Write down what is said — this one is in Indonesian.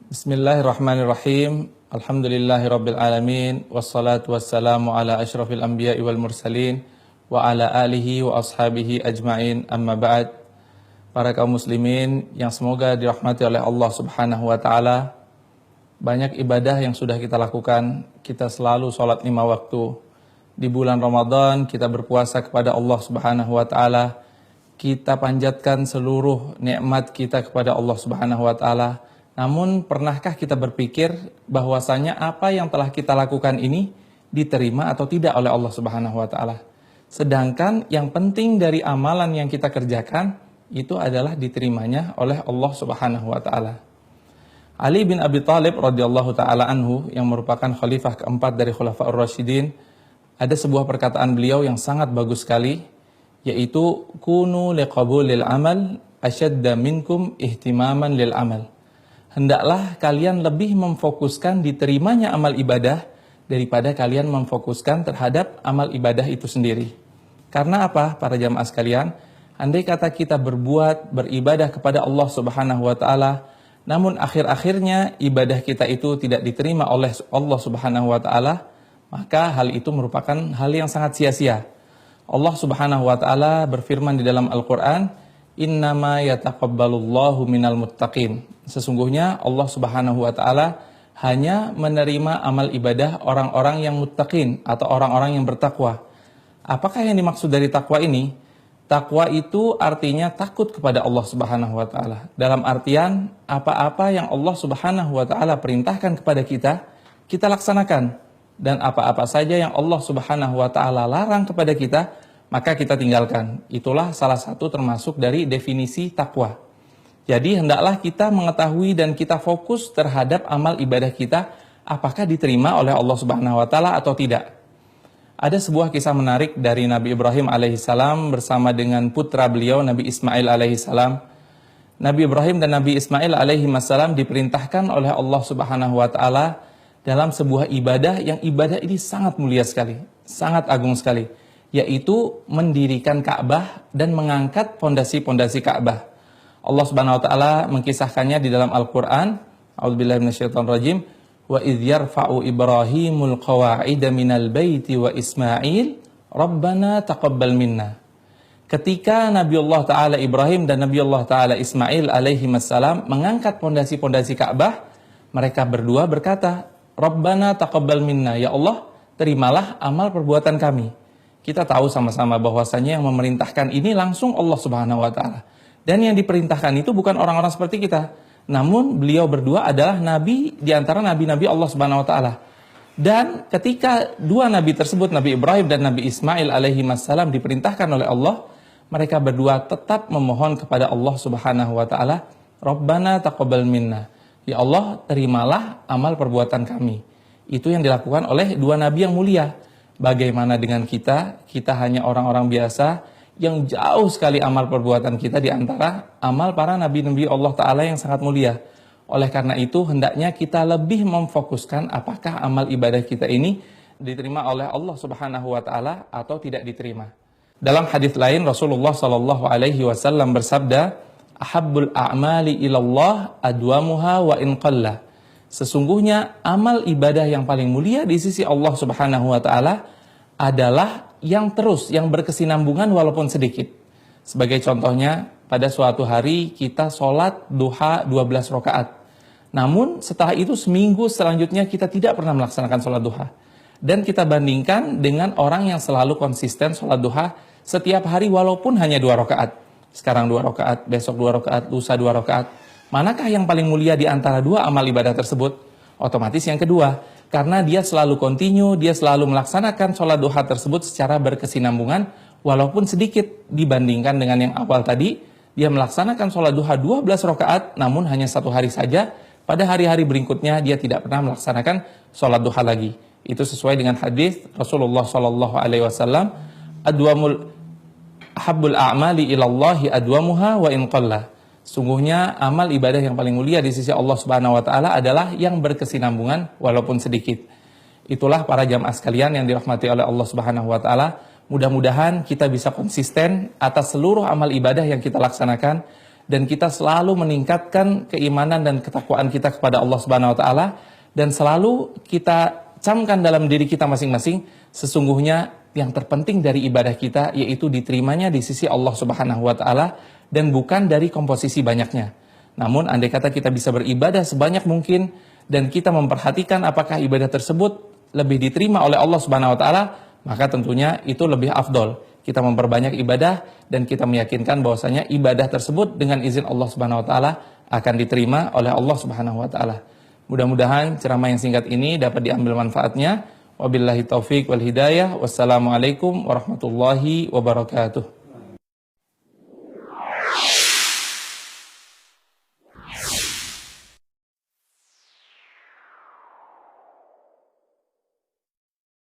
Bismillahirrahmanirrahim. Alhamdulillahirabbil alamin wassalatu wassalamu ala asyrafil anbiya'i wal mursalin wa ala alihi wa ashabihi ajmain. Amma ba'd. Para kaum muslimin yang semoga dirahmati oleh Allah Subhanahu wa taala. Banyak ibadah yang sudah kita lakukan. Kita selalu salat 5 waktu. Di bulan Ramadan kita berpuasa kepada Allah Subhanahu wa taala. Kita panjatkan seluruh nikmat kita kepada Allah Subhanahu wa taala. Namun pernahkah kita berpikir bahwasanya apa yang telah kita lakukan ini diterima atau tidak oleh Allah Subhanahu wa taala? Sedangkan yang penting dari amalan yang kita kerjakan itu adalah diterimanya oleh Allah Subhanahu wa taala. Ali bin Abi Thalib radhiyallahu taala anhu yang merupakan khalifah keempat dari Khulafaur Rasyidin, ada sebuah perkataan beliau yang sangat bagus sekali, yaitu kunu liqabulil amal asyadda minkum ihtimaman lil amal. Hendaklah kalian lebih memfokuskan diterimanya amal ibadah daripada kalian memfokuskan terhadap amal ibadah itu sendiri. Karena apa, para jamaah sekalian? Andai kata kita beribadah kepada Allah Subhanahu wa taala, namun akhir-akhirnya ibadah kita itu tidak diterima oleh Allah Subhanahu wa taala, maka hal itu merupakan hal yang sangat sia-sia. Allah Subhanahu wa taala berfirman di dalam Al-Qur'an, innama yataqabbalullahu minal muttaqin. Sesungguhnya Allah Subhanahu wa taala hanya menerima amal ibadah orang-orang yang muttaqin atau orang-orang yang bertakwa. Apakah yang dimaksud dari takwa ini? Takwa itu artinya takut kepada Allah Subhanahu wa taala. Dalam artian apa-apa yang Allah Subhanahu wa taala perintahkan kepada kita, kita laksanakan. Dan apa-apa saja yang Allah Subhanahu wa taala larang kepada kita, maka kita tinggalkan. Itulah salah satu termasuk dari definisi takwa. Jadi hendaklah kita mengetahui dan kita fokus terhadap amal ibadah kita, apakah diterima oleh Allah Subhanahu wa taala atau tidak. Ada sebuah kisah menarik dari Nabi Ibrahim alaihissalam bersama dengan putra beliau Nabi Ismail alaihissalam. Nabi Ibrahim dan Nabi Ismail alaihissalam diperintahkan oleh Allah Subhanahu wa taala dalam sebuah ibadah yang ibadah ini sangat mulia sekali, sangat agung sekali, yaitu mendirikan Ka'bah dan mengangkat pondasi-pondasi Ka'bah. Allah Subhanahu wa taala mengkisahkannya di dalam Al-Qur'an. A'udzubillahi minasyaitonir rajim. Wa idz yarfa'u Ibrahimul qawa'ida minal baiti wa Ismail, Rabbana taqabbal minna. Ketika Nabiullah taala Ibrahim dan Nabiullah taala Ismail alaihi wassalam mengangkat pondasi-pondasi Ka'bah, mereka berdua berkata, Rabbana taqabbal minna, ya Allah, terimalah amal perbuatan kami. Kita tahu sama-sama bahwasanya yang memerintahkan ini langsung Allah Subhanahu wa taala. Dan yang diperintahkan itu bukan orang-orang seperti kita. Namun beliau berdua adalah nabi di antara nabi-nabi Allah Subhanahu wa taala. Dan ketika dua nabi tersebut, Nabi Ibrahim dan Nabi Ismail alaihi wassalam diperintahkan oleh Allah, mereka berdua tetap memohon kepada Allah Subhanahu wa taala, Rabbana taqabbal minna. Ya Allah, terimalah amal perbuatan kami. Itu yang dilakukan oleh dua nabi yang mulia. Bagaimana dengan kita? Kita hanya orang-orang biasa yang jauh sekali amal perbuatan kita di antara amal para nabi-nabi Allah Ta'ala yang sangat mulia. Oleh karena itu, hendaknya kita lebih memfokuskan apakah amal ibadah kita ini diterima oleh Allah Subhanahu wa Ta'ala atau tidak diterima. Dalam hadis lain, Rasulullah Sallallahu Alaihi Wasallam bersabda, Ahabbul a'mali ilallah adwamuha wa in qalla. Sesungguhnya amal ibadah yang paling mulia di sisi Allah Subhanahu wa taala adalah yang terus, yang berkesinambungan walaupun sedikit. Sebagai contohnya, pada suatu hari kita sholat duha 12 rakaat. Namun setelah itu seminggu selanjutnya kita tidak pernah melaksanakan sholat duha. Dan kita bandingkan dengan orang yang selalu konsisten sholat duha setiap hari walaupun hanya 2 rakaat. Sekarang 2 rakaat, besok 2 rakaat, lusa 2 rakaat. Manakah yang paling mulia di antara dua amal ibadah tersebut? Otomatis yang kedua, karena dia selalu kontinu, dia selalu melaksanakan sholat duha tersebut secara berkesinambungan, walaupun sedikit dibandingkan dengan yang awal tadi, dia melaksanakan sholat duha 12 rakaat, namun hanya 1 hari saja, pada hari-hari berikutnya dia tidak pernah melaksanakan sholat duha lagi. Itu sesuai dengan hadis Rasulullah SAW, Ahabbul a'mali ilallahi adwamuha wa in qalla. Sungguhnya amal ibadah yang paling mulia di sisi Allah Subhanahu wa taala adalah yang berkesinambungan walaupun sedikit. Itulah para jamaah sekalian yang dirahmati oleh Allah Subhanahu wa taala. Mudah-mudahan kita bisa konsisten atas seluruh amal ibadah yang kita laksanakan dan kita selalu meningkatkan keimanan dan ketakwaan kita kepada Allah Subhanahu wa taala, dan selalu kita camkan dalam diri kita masing-masing, sesungguhnya yang terpenting dari ibadah kita yaitu diterimanya di sisi Allah Subhanahu wa taala dan bukan dari komposisi banyaknya. Namun andai kata kita bisa beribadah sebanyak mungkin dan kita memperhatikan apakah ibadah tersebut lebih diterima oleh Allah Subhanahu wa taala, maka tentunya itu lebih afdol. Kita memperbanyak ibadah dan kita meyakinkan bahwasanya ibadah tersebut dengan izin Allah Subhanahu wa taala akan diterima oleh Allah Subhanahu wa taala. Mudah-mudahan ceramah yang singkat ini dapat diambil manfaatnya. Wabillahi taufik wal hidayah. Wassalamualaikum warahmatullahi wabarakatuh.